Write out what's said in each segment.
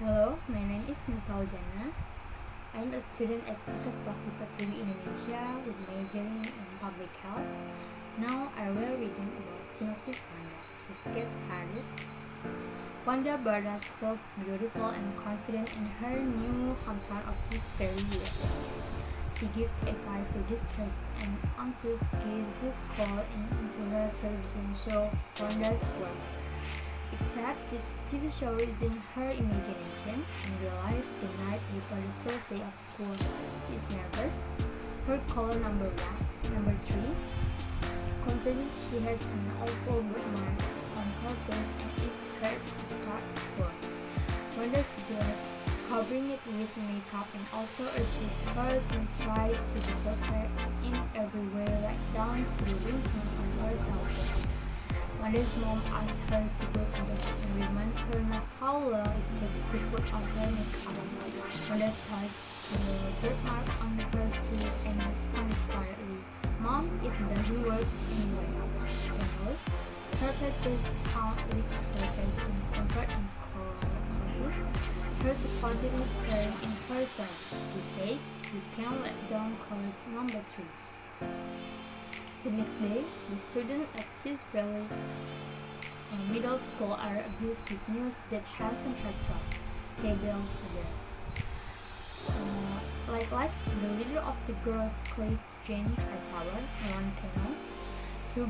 Hello, my name is Miftakhul Jannah. I'm a student at Fakultas Public Indonesia with majoring in public health. Now I will reading about synopsis Wanda. Let's get started. Wanda feels beautiful and confident in her new hometown of this very year. She gives advice to distressed and anxious kids who call into her television show Wanda'S World. Except the TV show is in her imagination. In real life, the night before the first day of school, she is nervous. Her color number 3 confesses she has an awful birthmark on her face and is scared to start school. Wanda suggests covering it with makeup and also urges her to try to be perfect in every way, right down to the ringtone on her cell phone. Wanda's mom asks her to go to bed and reminds her not how long it takes to put on her makeup. Wanda starts the birthmark on her cheek and responds quietly, "Mom, it doesn't work anyway." Scandalous. Her pet best count licks her face in comfort and causes her to continue staring in her son. He says, "You can't let down color number 3. The next day, the students at Cheese Valley Middle School are abused with news that handsome heartthrob, Gabriel Feder. Likewise, the leader of the girls' clique, Jenny Hightower, no one can know. Too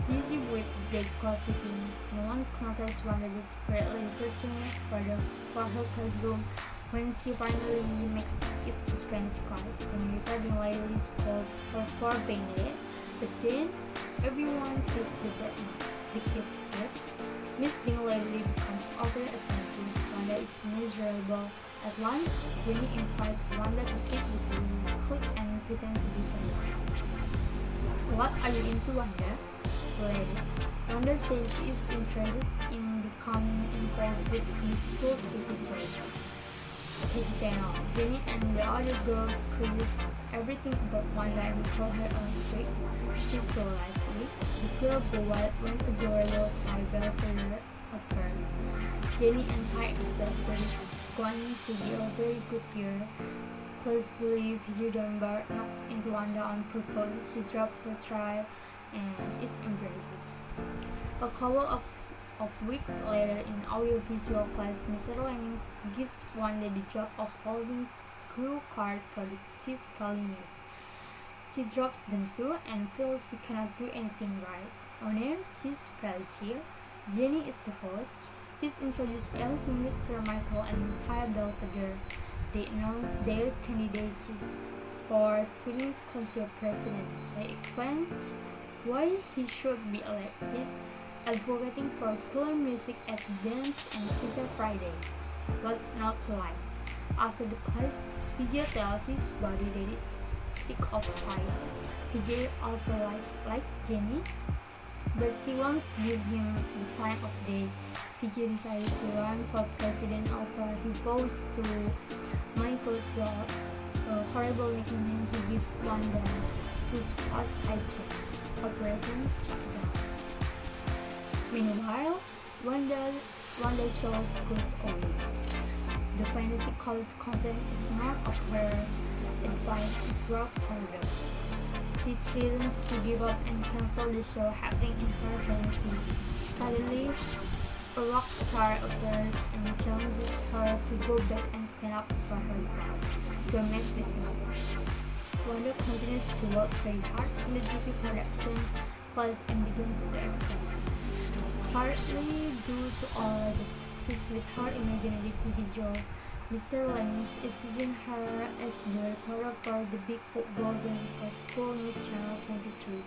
busy with their gossiping, no one noticed Wanda desperately searching for her classroom. When she finally makes it to Spanish class, Senorita Dingley scolds her for being late, but then everyone sees the birthmark. The kid gets. Miss Dingley becomes over-attentive. Wanda is miserable. At lunch, Jenny invites Wanda to sit with the clique and pretend to be friendly. "So what are you into, Wanda?" Later, Wanda says she is interested in becoming involved with the school's TV channel. Jenny and the other girls quiz everything about Wanda and call her a freak. She's so lively. The girl go wild when adorable Ty Belvedere appears. Jenny and Ty express that it's going to be a very good year. Please believe PJ Dunbar knocks into Wanda on purpose. She drops her try and is embracing. A couple of weeks later, in audiovisual class, Mr. Lemmings gives Wanda the job of holding crew card for the Cheese Valley News. She drops them too and feels she cannot do anything right. On air, she's very chill. Jenny is the host. She's introduced Alison Mixer Michael and Ty Belvedere. They announce their candidacies for student council president. They explain why he should be elected, advocating for cooler music at dance and pizza Fridays. What's not to like? After the class, PJ tells his buddy that it's sick of Ty. PJ also likes Jenny, but she wants to give him the time of day. PJ decided to run for president. Also, he vows to Michael Blocks, a horrible nickname he gives Wanda to squash Titans. Operation Shutdown. Meanwhile, Wanda shows goes on. The fantasy college content is none of her advice is rock harder. She threatens to give up and cancel the show happening in her fantasy. Suddenly, a rock star appears and challenges her to go back and stand up for herself. Don't mess with me. Wanda continues to work very hard in the TV production class and begins to excel. Partly due to all the practice with her imaginary TV show, Mr. Lemmings is using her as the reporter for the big football game for School News Channel 23.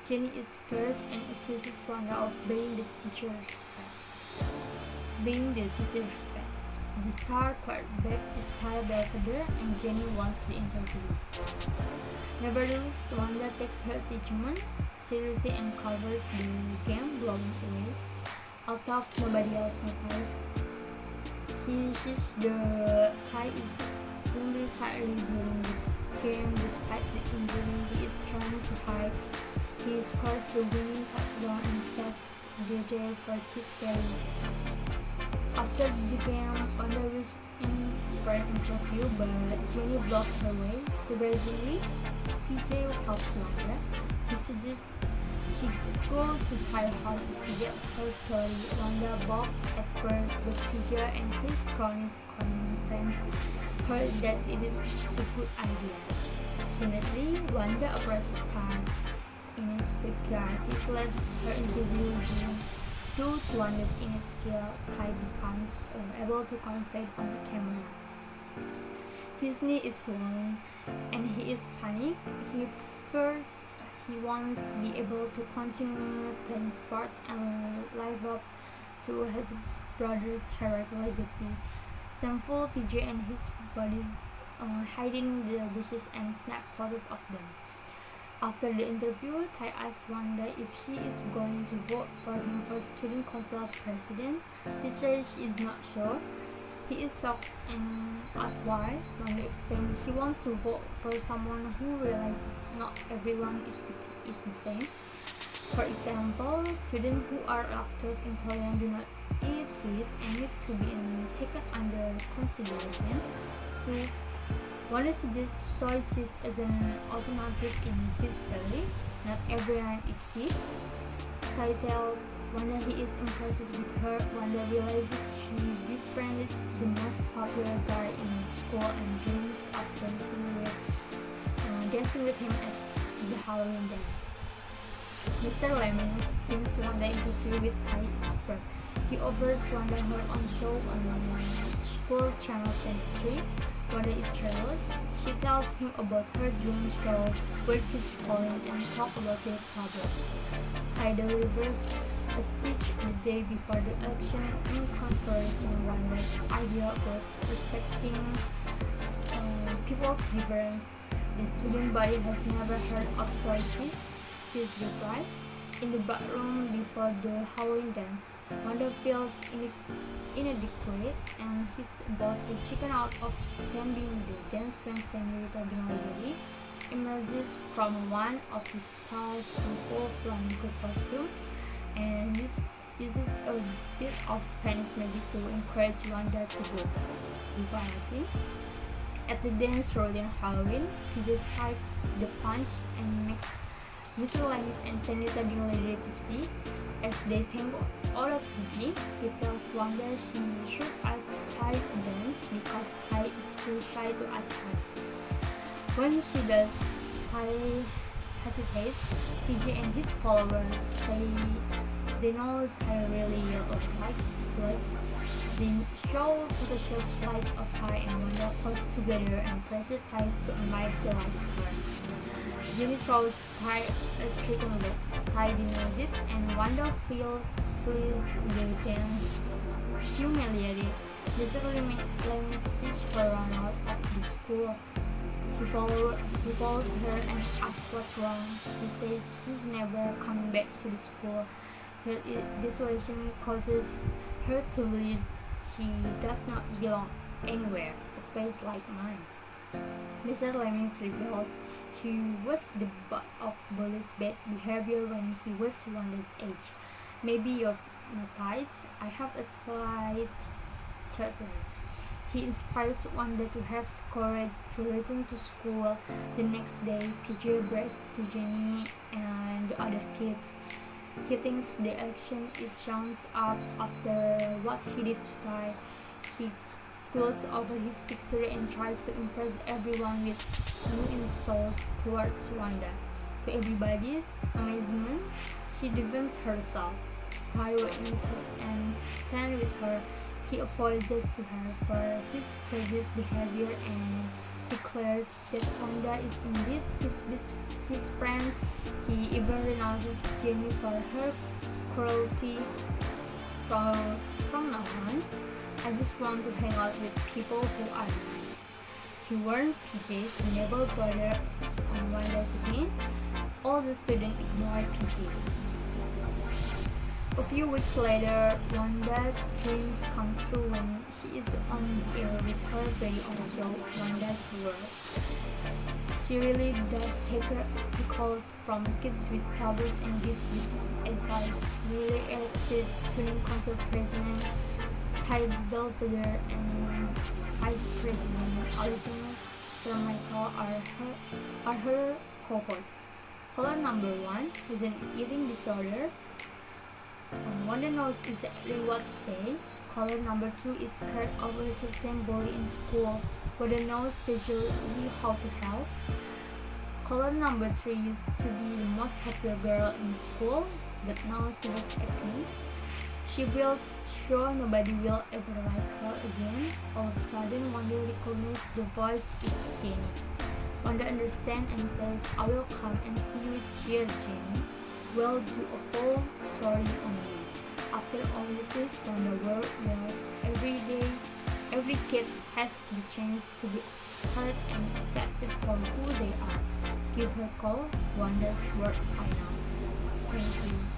Jenny is fierce and accuses Wanda of being the teacher's pet. The star quarterback is Ty Belvedere and Jenny wants the interview. Nevertheless, Wanda takes her judgment seriously and covers the game blowing away. Although nobody else noticed, she sees the Ty is extremely sadly during the game despite the injury he is trying to hide. He scores the winning touchdown and saves the day for Cheese Valley. After the game, Wanda was in for an interview, but Jenny blocks her way. Surprisingly, PJ helps Wanda. He suggests she go to Thai house to get her story. Wanda balks at first, but PJ and his cronies convince her that it is a good idea. Ultimately, Wanda approaches Thai in his backyard. He lets her interview him. Due to Wanda's inner skill, Thai becomes able to confide on camera. His knee is swollen and he is panicked. He wants to be able to continue playing sports and live up to his brother's heroic legacy. Shameful, PJ and his buddies hiding the bushes and snap photos of them. After the interview, Thai asks Wanda if she is going to vote for him for student council president. She says she is not sure. He is shocked and asks why. Wanda explains she wants to vote for someone who realizes not everyone is the same. For example, students who are lactose intolerant do not eat cheese and need to be taken under consideration. To Wanda suggests soy cheese as an alternative in cheese valley. Not everyone eats cheese. Thai tells Wanda he is impressed with her. Wanda realizes she befriended the most popular guy in school and dreams of dancing with him at the Halloween dance. Mr. Lemmings thinks Wanda interview with Thai is superb. He offers Wanda her own show on School Channel 23. Wanda is thrilled. She tells him about her dream show where kids call in and talk about their problem. Thai delivers a speech the day before the election in comparison Wanda's idea about respecting people's difference. The student body has never heard of soy cheese. Cheese replies. In the bathroom before the Halloween dance, Wanda feels inadequate and he's about to chicken out of attending the dance when Senorita Bingley emerges from one of his stars in full flamenco costume and uses a bit of Spanish magic to encourage Wanda to go. Before acting, at the dance road in Halloween, he just spikes the punch and makes Mr. Lemmings and Senorita Bingley tipsy. As they tango out of the jeep, he tells Wanda she should ask Thai to dance because Thai is too shy to ask her. When she does, Thai hesitates. PJ and his followers say they know Thai really likes. Plus, they show Photoshop slides of Thai and Wanda pose together and pressure Thai to invite he likes her. Jimmy throws Thai a stricken look. Thai denies it, and Wanda feels the dance humiliated. Mr. Lemmings teach her run out of the school. He follows her and asks what's wrong. She says she's never coming back to the school. Her desolation causes her to believe she does not belong anywhere, a face like mine. Mr. Lemmings reveals he was the butt of bullies' bad behavior when he was Wanda's age. Maybe you've noticed I have a slight stutter. He inspires Wanda to have the courage to return to school the next day. PJ brags to Jenny and the other kids. He thinks the election is rounds up after what he did to Thai. He gloats over his victory and tries to impress everyone with new insult towards Wanda. To everybody's amazement, she defends herself. Thai witnesses and stand with her. He apologizes to her for his previous behavior and declares that Wanda is indeed his friend. He even renounces Jenny for her cruelty. From now on, I just want to hang out with people who are nice. He warned PJ to never bother on Wanda again. All the students ignored PJ. A few weeks later, Wanda's dreams come true when she is on the air with her very own show, Wanda'S World. She really does take calls from kids with problems and gives advice. Newly elected student council president High Belvedere and Vice President Alison Carmichael are her co-hosts. Caller number 1 has an eating disorder. Wanda knows exactly what to say. Caller number 2 is scared of a certain bully in school. Wanda knows specially how to help. Caller number 3 used to be the most popular girl in school, but now she was acting. She feels sure nobody will ever like her again. All of a sudden, Wanda recognizes the voice. It's Jenny. Wanda understands and says, I will come and see you here, Jenny. We'll do a whole story on you. After all this is from the world where every kid has the chance to be heard and accepted for who they are. Give her a call. Wanda'S World Final. Thank you.